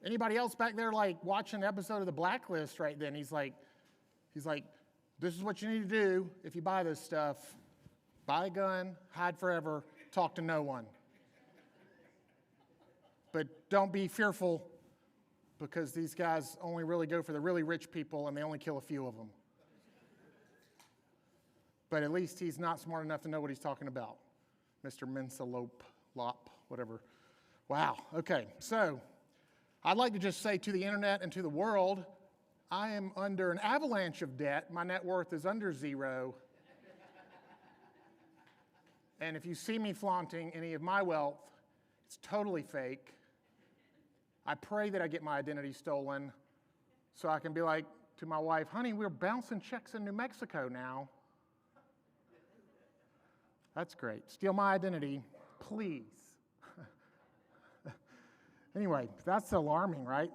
Anybody else back there like watching the episode of The Blacklist right then? He's like, this is what you need to do if you buy this stuff. Buy a gun, hide forever, talk to no one. But don't be fearful, because these guys only really go for the really rich people and they only kill a few of them. But at least he's not smart enough to know what he's talking about. Mr. Lop, whatever. Wow, okay, so I'd like to just say to the internet and to the world, I am under an avalanche of debt. My net worth is under zero. And if you see me flaunting any of my wealth, it's totally fake. I pray that I get my identity stolen so I can be like to my wife, honey, we're bouncing checks in New Mexico now. That's great. Steal my identity, please. Anyway, that's alarming, right?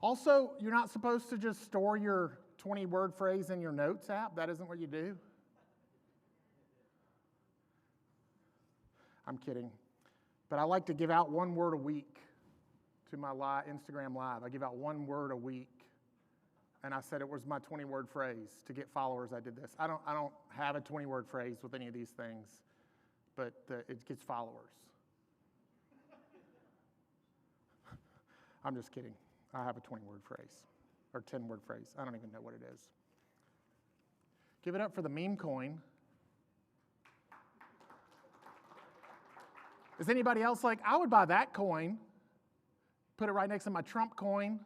Also, you're not supposed to just store your 20-word phrase in your notes app. That isn't what you do. I'm kidding. But I like to give out 1 word a week to my Instagram Live. I give out 1 word a week. And I said it was my 20-word phrase. To get followers, I did this. I don't have a 20-word phrase with any of these things, but it gets followers. I'm just kidding. I have a 20-word phrase, or 10-word phrase. I don't even know what it is. Give it up for the meme coin. Is anybody else like, I would buy that coin, put it right next to my Trump coin?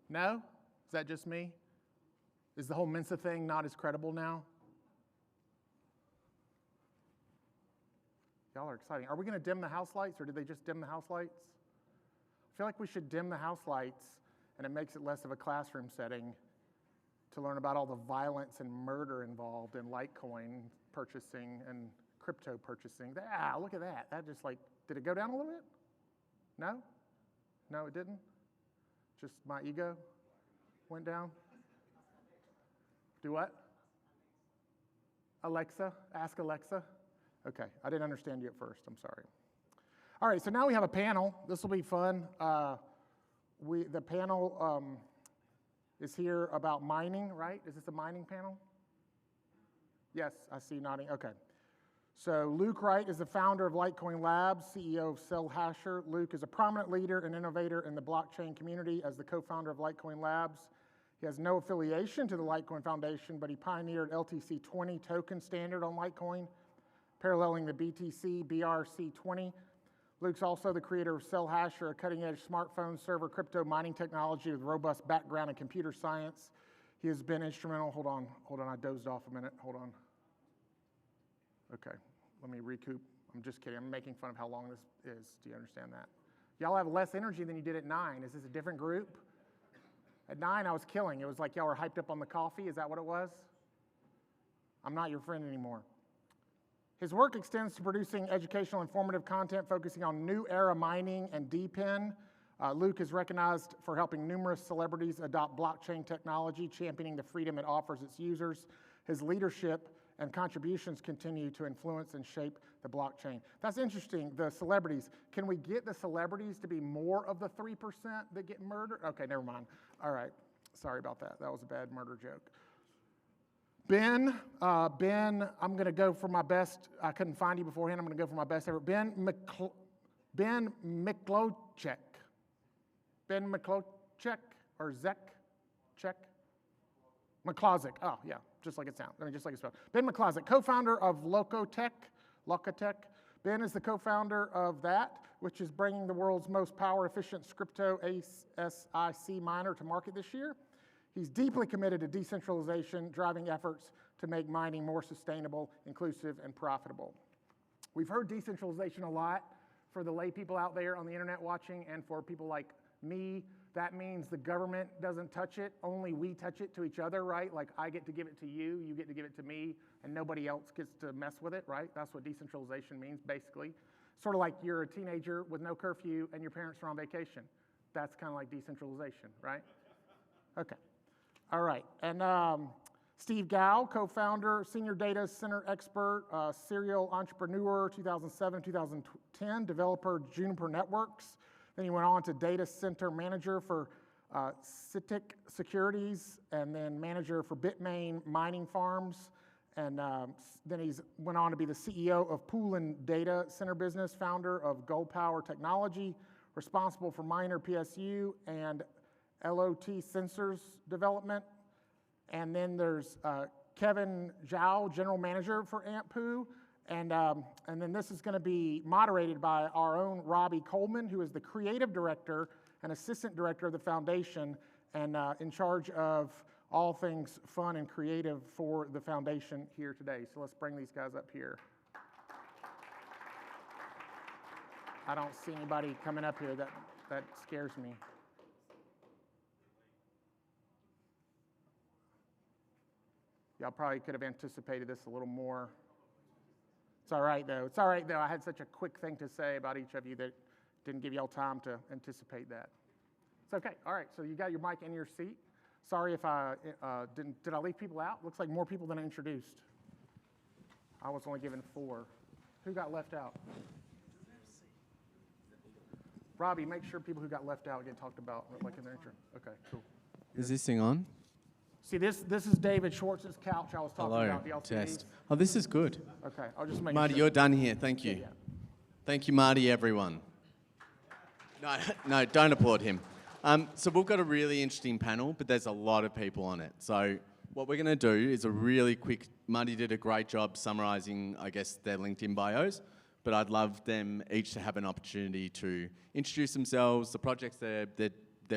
No? Is that just me? Is the whole Mensa thing not as credible now? Y'all are exciting. Are we going to dim the house lights, or did they just dim the house lights? I feel like we should dim the house lights, and it makes it less of a classroom setting to learn about all the violence and murder involved in Litecoin purchasing and crypto purchasing. Look at that. That just did it go down a little bit? No? No, it didn't? Just my ego went down? Do what? Alexa? Ask Alexa? Okay, I didn't understand you at first. I'm sorry. All right, so now we have a panel. This will be fun. The panel is here about mining, right? Is this a mining panel? Yes, I see nodding. Okay. So Luke Wright is the founder of Litecoin Labs, CEO of Cellhasher. Luke is a prominent leader and innovator in the blockchain community as the co-founder of Litecoin Labs. He has no affiliation to the Litecoin Foundation, but he pioneered LTC20 token standard on Litecoin, paralleling the BTC BRC20. Luke's also the creator of Cellhasher, a cutting-edge smartphone server crypto mining technology with robust background in computer science. He has been instrumental. Hold on, I dozed off a minute. Hold on. Okay, let me recoup. I'm just kidding. I'm making fun of how long this is. Do you understand that? Y'all have less energy than you did at 9. Is this a different group? At 9, I was killing. It was like y'all were hyped up on the coffee. Is that what it was? I'm not your friend anymore. His work extends to producing educational, informative content focusing on new era mining and DePIN. Luke is recognized for helping numerous celebrities adopt blockchain technology, championing the freedom it offers its users. His leadership and contributions continue to influence and shape the blockchain. That's interesting, the celebrities. Can we get the celebrities to be more of the 3% that get murdered? Okay, never mind. All right, sorry about that. That was a bad murder joke. Ben, I'm gonna go for my best. I couldn't find you beforehand. I'm gonna go for my best ever. Ben Miklozek. Ben Miklozek or Check? Miklozek, oh yeah, just like it sounds. Just like it's spelled. Ben Miklozek, co-founder of Lokotech. Ben is the co-founder of that, which is bringing the world's most power-efficient crypto ASIC miner to market this year. He's deeply committed to decentralization, driving efforts to make mining more sustainable, inclusive, and profitable. We've heard decentralization a lot for the lay people out there on the internet watching, and for people like me. That means the government doesn't touch it, only we touch it to each other, right? Like I get to give it to you, you get to give it to me, and nobody else gets to mess with it, right? That's what decentralization means, basically. Sort of like you're a teenager with no curfew and your parents are on vacation. That's kind of like decentralization, right? Okay. All right, and Steve Gao, co-founder, senior data center expert, serial entrepreneur, 2007, 2010, developer Juniper Networks, Then he went on to data center manager for Citic Securities, and then manager for Bitmain mining farms. And then he's went on to be the CEO of Poolin Data Center Business, founder of Gold Power Technology, responsible for miner PSU and LOT sensors development. And then there's Kevin Zhao, general manager for AmpPoo. And then this is going to be moderated by our own Robbie Coleman, who is the creative director and assistant director of the foundation, and in charge of all things fun and creative for the foundation here today. So let's bring these guys up here. I don't see anybody coming up here. That scares me. Y'all probably could have anticipated this a little more. It's all right, though. It's all right, though. I had such a quick thing to say about each of you that didn't give y'all time to anticipate that. It's okay. All right, so you got your mic in your seat. Sorry if I did I leave people out? Looks like more people than I introduced. I was only given 4. Who got left out? Robbie, make sure people who got left out get talked about like in their intro. Okay, cool. Is this thing on? See, this is David Schwartz's couch I was talking about. The LCDs. Test. Oh, this is good. Okay, I'll just make Marty, sure. you're done here. Thank you. Yeah. Thank you, Marty, everyone. No, don't applaud him. So we've got a really interesting panel, but there's a lot of people on it. So what we're going to do is a really quick, Marty did a great job summarising, I guess, their LinkedIn bios, but I'd love them each to have an opportunity to introduce themselves, the projects they're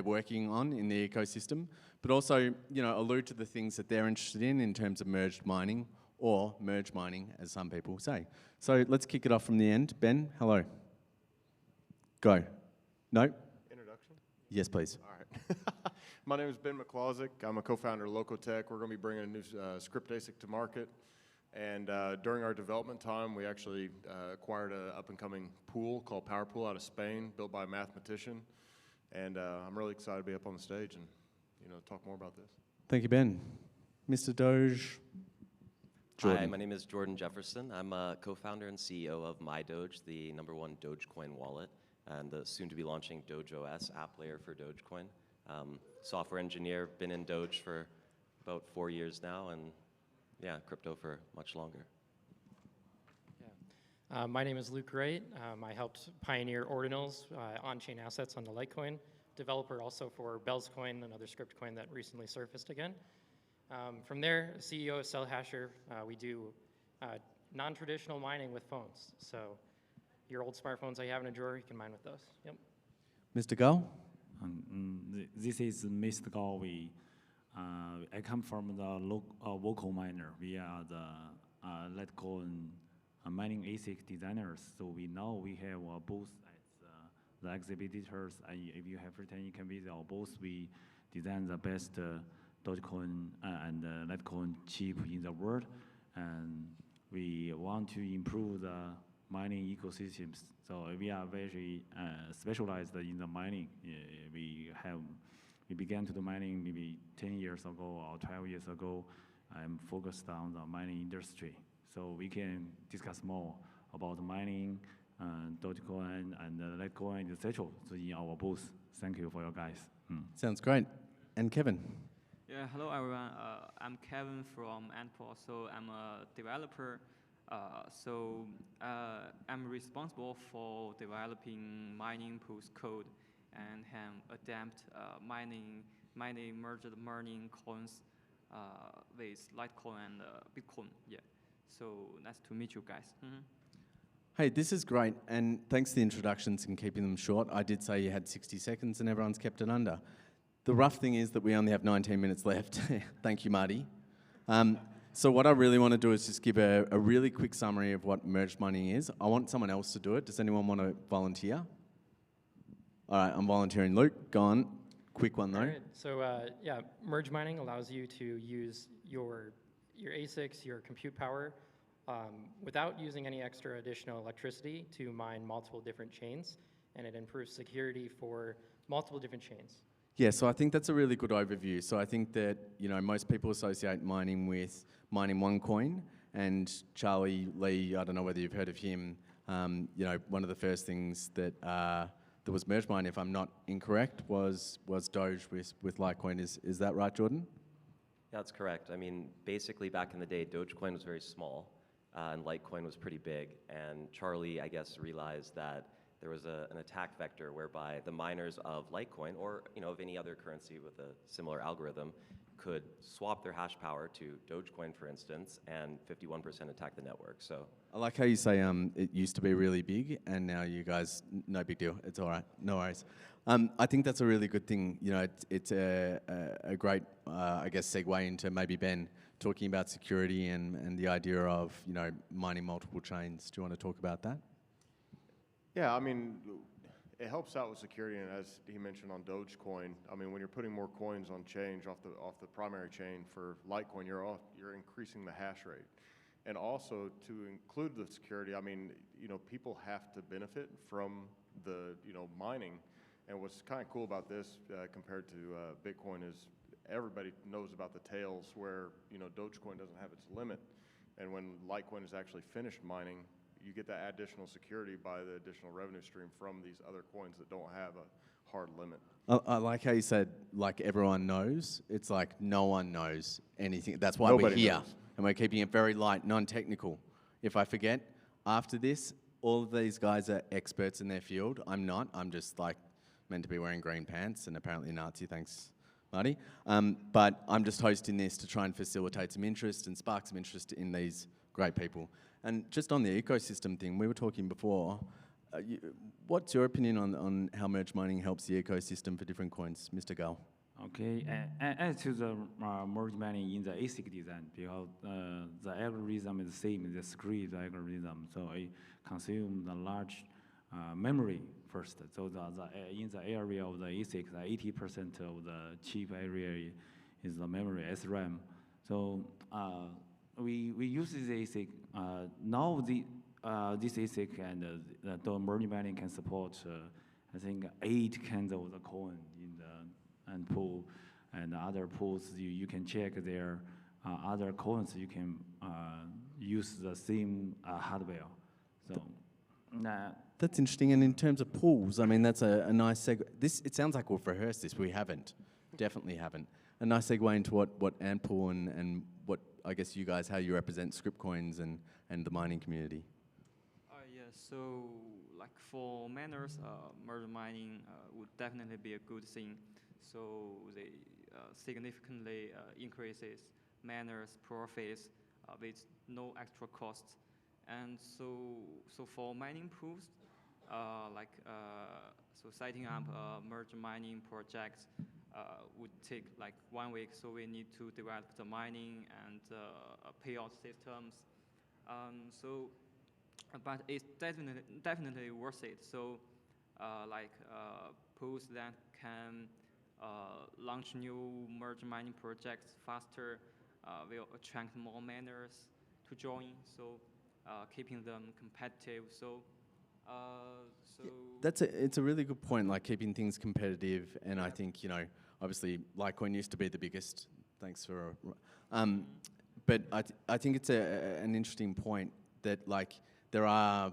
working on in the ecosystem, but also, allude to the things that they're interested in terms of merged mining, or merge mining, as some people say. So let's kick it off from the end. Ben, hello. Go. No? Introduction? Yes, please. All right. My name is Ben Miklozek. I'm a co-founder of Lokotech. We're going to be bringing a new script ASIC to market. And during our development time, we actually acquired an up-and-coming pool called Power Pool out of Spain, built by a mathematician. And I'm really excited to be up on the stage and talk more about this. Thank you, Ben. Mr. Doge. Jordan. Hi, my name is Jordan Jefferson. I'm a co-founder and CEO of MyDoge, the #1 Dogecoin wallet, and the soon-to-be launching DogeOS app layer for Dogecoin. Software engineer, been in Doge for about 4 years now, and yeah, crypto for much longer. My name is Luke Wright. I helped pioneer ordinals, on-chain assets on the Litecoin. Developer also for Bellscoin, another script coin that recently surfaced again. From there, CEO of Cellhasher. We do non-traditional mining with phones. So your old smartphones that you have in a drawer, you can mine with those. Yep. Mr. Gull? This is Mr. Gao. I come from the Volcminer. We are the Litecoin mining ASIC designers. So we have a booth at the exhibitors. If you have free time, you can visit our booth. We design the best Dogecoin and Litecoin chip in the world, and we want to improve the mining ecosystems. So we are very specialized in the mining. We began to do mining maybe 10 years ago or 12 years ago. I'm focused on the mining industry. So we can discuss more about mining, Dogecoin, and Litecoin, etc. So in our booth. Thank you for your guys. Sounds great. And Kevin? Yeah, hello everyone. I'm Kevin from Antpol. So I'm a developer. I'm responsible for developing mining pools code and have adapt mining merged learning coins with Litecoin and Bitcoin. Yeah. So nice to meet you guys. Hey, this is great, and thanks for the introductions and keeping them short. I did say you had 60 seconds, and everyone's kept it under. The rough thing is that we only have 19 minutes left. Thank you, Marty. So what I really want to do is just give a really quick summary of what merged mining is. I want someone else to do it. Does anyone want to volunteer? All right, I'm volunteering. Luke, go on. Quick one, though. All right. So yeah, merge mining allows you to use your ASICs, your compute power, without using any extra additional electricity to mine multiple different chains, and it improves security for multiple different chains. Yeah, so I think that's a really good overview. So I think that, most people associate mining with mining one coin, and Charlie Lee, I don't know whether you've heard of him, one of the first things that there was merge mine, if I'm not incorrect, was Doge with Litecoin. Is that right, Jordan? Yeah, that's correct. I mean, basically back in the day, Dogecoin was very small, and Litecoin was pretty big. And Charlie, I guess, realized that there was an attack vector whereby the miners of Litecoin, or of any other currency with a similar algorithm, could swap their hash power to Dogecoin, for instance, and 51% attack the network. So I like how you say it used to be really big, and now you guys, no big deal. It's all right, no worries. I think that's a really good thing. It's a great, I guess, segue into maybe Ben talking about security and the idea of mining multiple chains. Do you want to talk about that? Yeah, I mean, it helps out with security, and as he mentioned on Dogecoin, I mean, when you're putting more coins on change off the primary chain for Litecoin, you're increasing the hash rate. And also to include the security, I mean, people have to benefit from the mining. And what's kind of cool about this compared to Bitcoin is everybody knows about the tails where Dogecoin doesn't have its limit, and when Litecoin is actually finished mining, you get that additional security by the additional revenue stream from these other coins that don't have a hard limit. I like how you said, like, everyone knows. It's like no one knows anything. That's why Nobody we're here. knows. And we're keeping it very light, non-technical. If I forget, after this, all of these guys are experts in their field. I'm not. I'm just, like, meant to be wearing green pants and apparently Nazi, thanks, Marty. But I'm just hosting this to try and facilitate some interest and spark some interest in these great people. And just on the ecosystem thing, we were talking before, what's your opinion on how merge mining helps the ecosystem for different coins, Mr. Gao? Okay, as to the merge mining in the ASIC design, because the algorithm is the same, the script algorithm, so it consumes the large memory first. So in the area of the ASIC, the 80% of the chip area is the memory, SRAM. So we use this ASIC. Now this ASIC and the merge mining can support, I think, 8 kinds of the coin in the and pool, and other pools you can check their other coins. You can use the same hardware. So. That's interesting. And in terms of pools, I mean, that's a nice segue. It sounds like we've rehearsed this. We haven't. Definitely haven't. A nice segue into what Antpool and what, I guess, you guys, how you represent script coins and the mining community. Yeah, so like for miners, merge mining would definitely be a good thing. So they significantly increases miners' profits with no extra costs. And so for mining pools, so setting up merge mining projects would take like 1 week. So we need to develop the mining and payout systems. But it's definitely worth it. So pools that can launch new merge mining projects faster will attract more miners to join. So keeping them competitive. It's a really good point, like keeping things competitive. And yeah. I think, obviously Litecoin used to be the biggest. Thanks for, but I think it's an interesting point that like there are,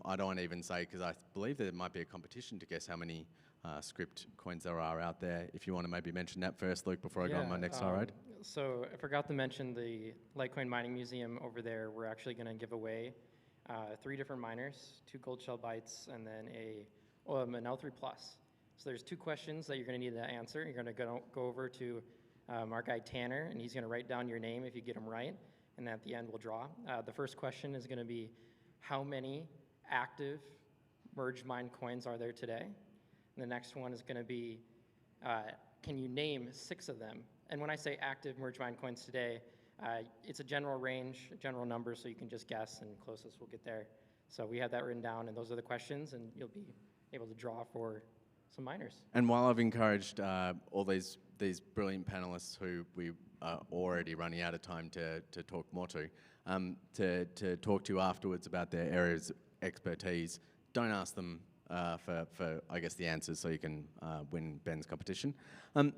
I don't want to even say, because I believe there might be a competition to guess how many script coins there are out there. If you want to maybe mention that first, Luke, before I go on my next slide. So I forgot to mention the Litecoin Mining Museum over there. We're actually going to give away 3 different miners, 2 gold shell bytes, and then an L3 Plus. So there's 2 questions that you're going to need to answer. You're going to go over to our guy Tanner, and he's going to write down your name if you get them right, and at the end we'll draw. The first question is going to be, how many active merge mine coins are there today? And the next one is going to be, can you name 6 of them? And when I say active merge mine coins today, it's a general range, a general number, so you can just guess, and closest will get there. So we have that written down, and those are the questions, and you'll be able to draw for some miners. And while I've encouraged all these brilliant panelists who we are already running out of time to talk more to talk to you afterwards about their areas of expertise, don't ask them for I guess, the answers so you can win Ben's competition.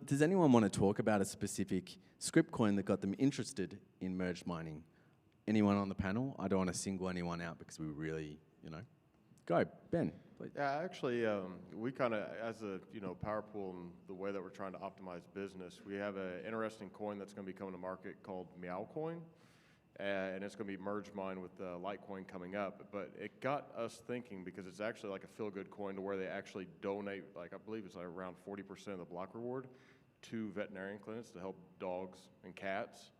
Does anyone want to talk about a specific script coin that got them interested in merge mining? Anyone on the panel? I don't want to single anyone out because we really, Go, Ben. Yeah, actually, we kind of, as a power pool and the way that we're trying to optimize business, we have an interesting coin that's going to be coming to market called Meowcoin, and it's going to be merge mined with Litecoin coming up. But it got us thinking because it's actually like a feel-good coin to where they actually donate, like I believe it's like around 40% of the block reward to veterinarian clinics to help dogs and cats.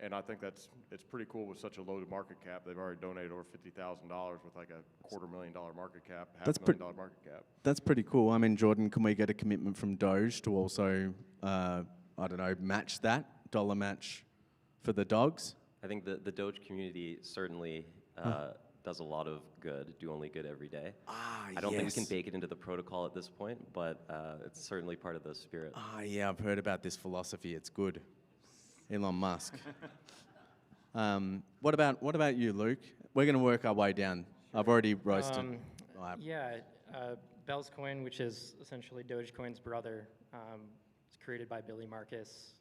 And I think it's pretty cool with such a low market cap. They've already donated over $50,000 with like a $250,000 market cap, $500,000 market cap. That's pretty cool. I mean, Jordan, can we get a commitment from Doge to also, I don't know, match that, dollar match for the dogs? I think the Doge community certainly does a lot of good, do only good every day. I don't think we can bake it into the protocol at this point, but it's certainly part of the spirit. Yeah, I've heard about this philosophy. It's good. Elon Musk. What about you, Luke? We're going to work our way down. I've already roasted. Bell's Coin, which is essentially Dogecoin's brother, was created by Billy Marcus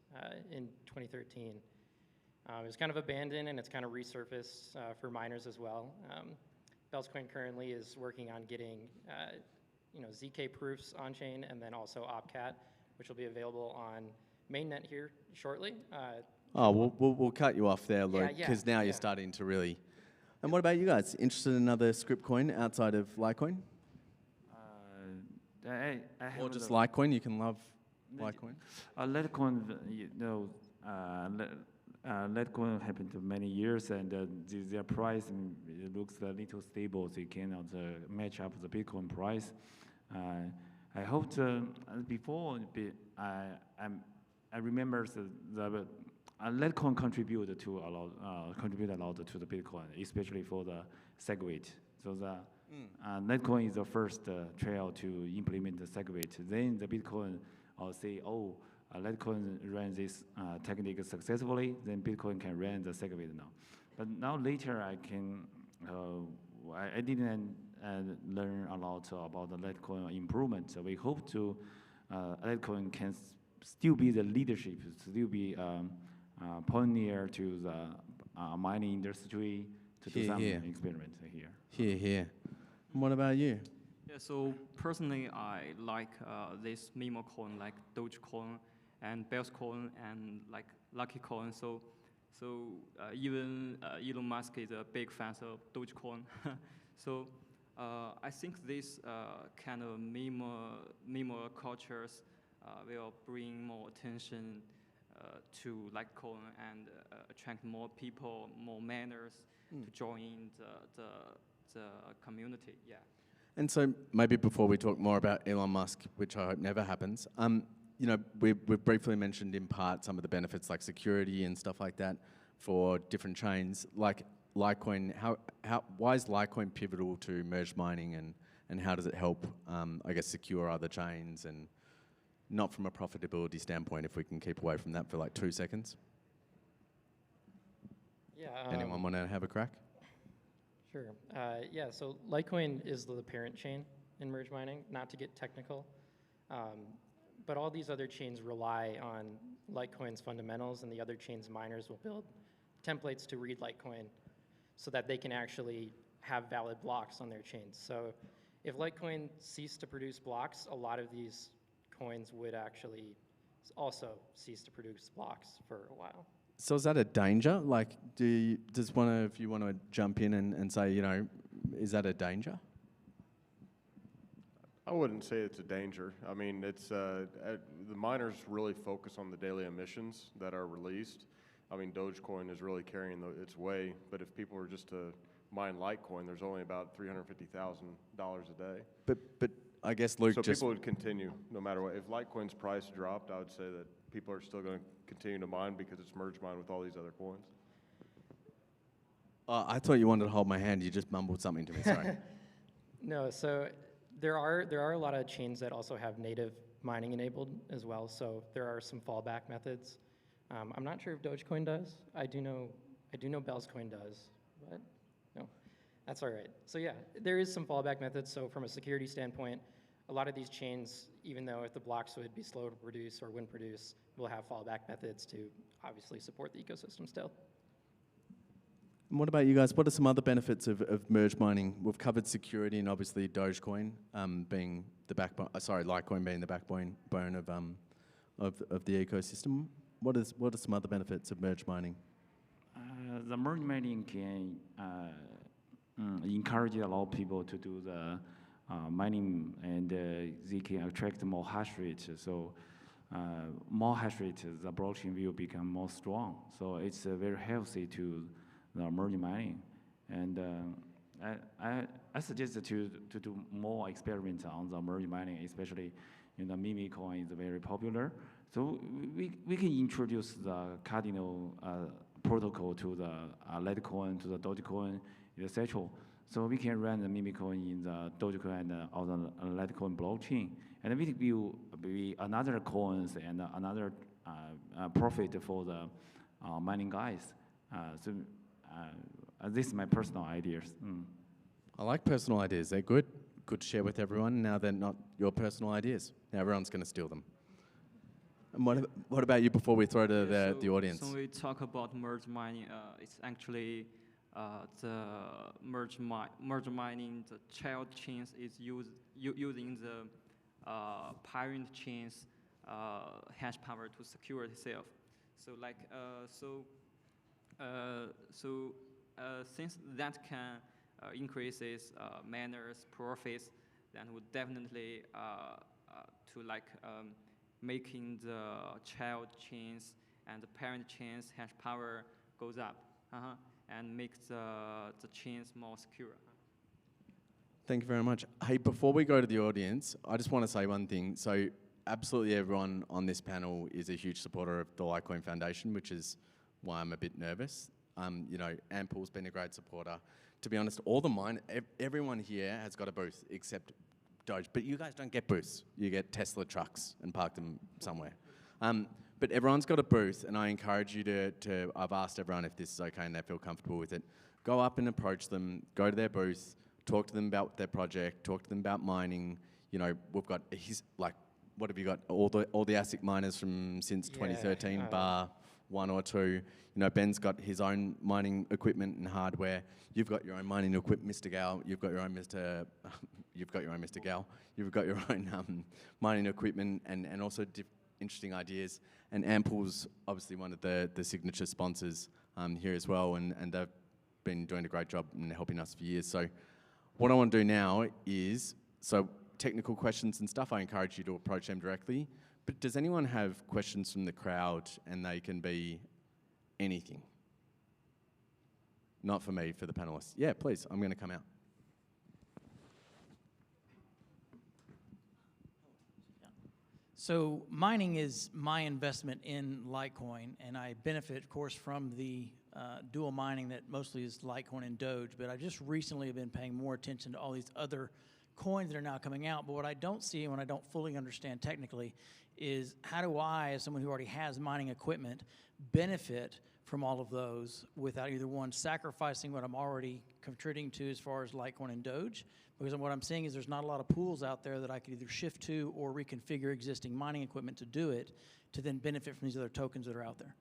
in 2013. It was kind of abandoned and it's kind of resurfaced for miners as well. Bell's Coin currently is working on getting ZK proofs on chain and then also Opcat, which will be available on mainnet here shortly. We'll cut you off there, Luke, because now you're starting to really. And what about you guys? Interested in another script coin outside of Litecoin? I or just Litecoin? You can love Litecoin. Litecoin, Litecoin happened to many years, and their price it looks a little stable, so you cannot match up the Bitcoin price. I hope before I remember the Litecoin contributed a lot to the Bitcoin, especially for the SegWit. So the Litecoin is the first trail to implement the SegWit. Then the Bitcoin say, Litecoin ran this technique successfully, then Bitcoin can run the SegWit now. But now later I didn't learn a lot about the Litecoin improvement. So we hope to Litecoin can still be the leadership, still be pioneer to the mining industry to do some experiments here. Here. And what about you? Yeah, so personally, I like this meme coin, like Dogecoin and Bell's Coin and like Lucky Coin. So even Elon Musk is a big fan of Dogecoin. So I think this kind of meme cultures will bring more attention to Litecoin and attract more people, more miners to join the community. Yeah. And so maybe before we talk more about Elon Musk, which I hope never happens, we've briefly mentioned in part some of the benefits like security and stuff like that for different chains. Like Litecoin, why is Litecoin pivotal to merge mining and how does it help, secure other chains and not from a profitability standpoint, if we can keep away from that for like 2 seconds? Yeah. Anyone want to have a crack? Sure. So Litecoin is the parent chain in merge mining, not to get technical. But all these other chains rely on Litecoin's fundamentals, and the other chains' miners will build templates to read Litecoin so that they can actually have valid blocks on their chains. So if Litecoin ceased to produce blocks, a lot of these coins would actually also cease to produce blocks for a while. So is that a danger? Like, does one of you want to jump in and say, is that a danger? I wouldn't say it's a danger. I mean, it's the miners really focus on the daily emissions that are released. I mean, Dogecoin is really carrying its way, but if people were just to mine Litecoin, there's only about $350,000 a day. But I guess Luke people would continue no matter what. If Litecoin's price dropped, I would say that people are still going to continue to mine because it's merge mined with all these other coins. I thought you wanted to hold my hand. You just mumbled something to me. Sorry. No, so there are a lot of chains that also have native mining enabled as well. So there are some fallback methods. I'm not sure if Dogecoin does. I do know Bell's Coin does, but no, that's all right. So yeah, there is some fallback methods. So from a security standpoint, a lot of these chains, even though if the blocks would be slow to produce or wouldn't produce, will have fallback methods to obviously support the ecosystem still. And what about you guys? What are some other benefits of merge mining? We've covered security and obviously Dogecoin being the backbone. Litecoin being the backbone of the ecosystem. What are some other benefits of merge mining? The merge mining can encourage a lot of people to do the mining, and they can attract more hash rate. So more hash rate, the blockchain will become more strong. So it's very healthy to the merge mining. And I suggest to do more experiments on the merge mining, especially meme coin is very popular. So we can introduce the Cardinal protocol to the Litecoin, to the Dogecoin, etc. So we can run the meme coin in the Dogecoin and or the Litecoin blockchain, and it will be another coins and another profit for the mining guys. This is my personal ideas. I like personal ideas. They're good. Good to share with everyone. Now they're not your personal ideas. Now everyone's going to steal them. And what about you before we throw to the audience? So when we talk about merge mining, it's actually the merge mining, the child chains is using the parent chains hash power to secure itself. So like since that can increases miners' profits, then would definitely to like making the child chains and the parent chains hash power goes up and makes the chains more secure. Thank you very much. Hey, before we go to the audience, I just want to say one thing. So absolutely everyone on this panel is a huge supporter of the Litecoin Foundation, which is why I'm a bit nervous. Ampul's been a great supporter. To be honest, everyone here has got a booth except Doge, but you guys don't get booths. You get Tesla trucks and park them somewhere. But everyone's got a booth, and I encourage you to I've asked everyone if this is okay and they feel comfortable with it. Go up and approach them, go to their booth, talk to them about their project, talk to them about mining. We've got, what have you got? All the ASIC miners from since 2013, bar one or two. Ben's got his own mining equipment and hardware. You've got your own mining equipment, Mr. Gal. You've got your own Mr. Gal. You've got your own mining equipment and also interesting ideas. And Ampul's obviously one of the signature sponsors here as well, and they've been doing a great job in helping us for years. So what I want to do now is, technical questions and stuff, I encourage you to approach them directly. But does anyone have questions from the crowd, and they can be anything? Not for me, for the panelists. Yeah, please, I'm going to come out. So mining is my investment in Litecoin, and I benefit, of course, from the dual mining that mostly is Litecoin and Doge, but I just recently have been paying more attention to all these other coins that are now coming out. But what I don't see and what I don't fully understand technically is how do I, as someone who already has mining equipment, benefit from all of those without either one sacrificing what I'm already contributing to as far as Litecoin and Doge, because what I'm seeing is there's not a lot of pools out there that I could either shift to or reconfigure existing mining equipment to do it, to then benefit from these other tokens that are out there.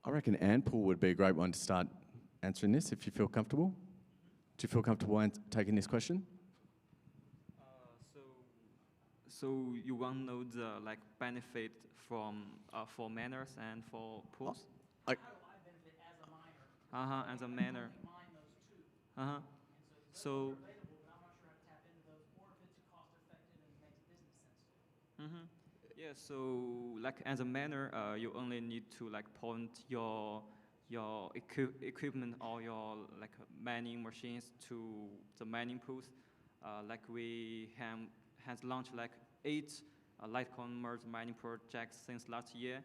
I reckon Antpool would be a great one to start answering this if you feel comfortable. Do you feel comfortable taking this question? So you want to know the benefit from for miners and for pools? How do I benefit as a miner? As a miner. Mine those too. So. Available, but I'm not sure how to tap into those, or if it's cost effective and makes business sense. Yeah. So as a miner, you only need to point your equipment or your mining machines to the mining pools. We has launched 8 Litecoin merge mining projects since last year,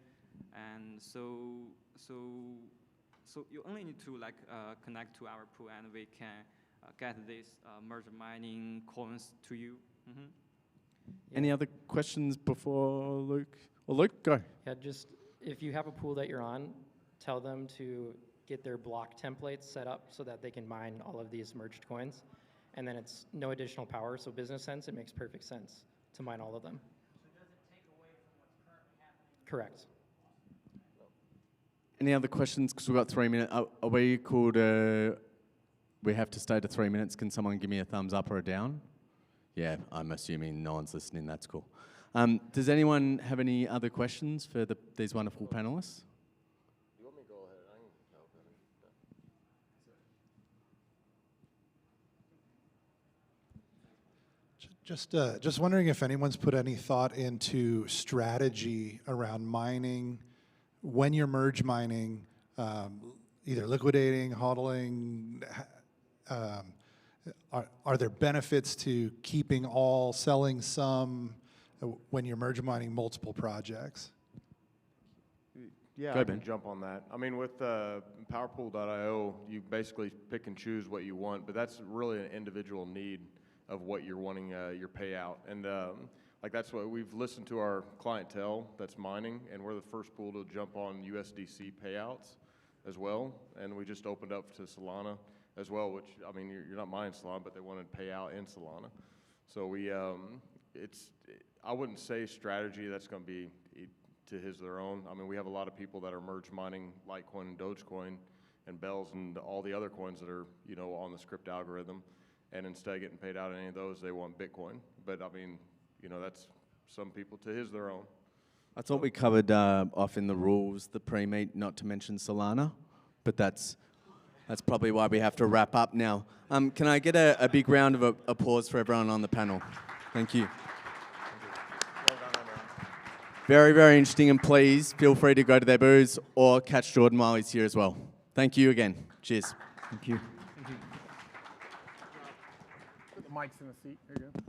and so you only need to connect to our pool, and we can get these merge mining coins to you. Any other questions before Luke? Well, Luke, go. Yeah, just if you have a pool that you're on, tell them to get their block templates set up so that they can mine all of these merged coins. And then it's no additional power, so business sense, it makes perfect sense to mine all of them. So does it take away from what's currently happening? Correct. Any other questions? Because we've got 3 minutes. Are we called? We have to stay to 3 minutes. Can someone give me a thumbs up or a down? Yeah, I'm assuming no one's listening. That's cool. Does anyone have any other questions for these wonderful panelists? You want me to go ahead? Just wondering if anyone's put any thought into strategy around mining when you're merge mining, either liquidating, hodling. Are there benefits to keeping all, selling some when you're merge mining multiple projects? Yeah, Go I ahead, can Ben. jump on that. I mean, with PowerPool.io, you basically pick and choose what you want, but that's really an individual need of what you're wanting your payout. And like that's what we've listened to our clientele that's mining, and we're the first pool to jump on USDC payouts as well. And we just opened up to Solana as well, which, I mean, you're not mining Solana, but they wanted to pay out in Solana. So we, I wouldn't say strategy that's going to be to his their own. I mean, we have a lot of people that are merge mining Litecoin and Dogecoin and Bells and all the other coins that are, you know, on the script algorithm. And instead of getting paid out any of those, they want Bitcoin. But I mean, you know, that's some people to his their own. I thought we covered off in the rules the pre-meet not to mention Solana, but that's probably why we have to wrap up now. Can I get a big round of applause for everyone on the panel? Thank you. Very, very interesting, and please feel free to go to their booths or catch Jordan while he's here as well. Thank you again. Cheers. Thank you. Put the mics in the seat. There you go.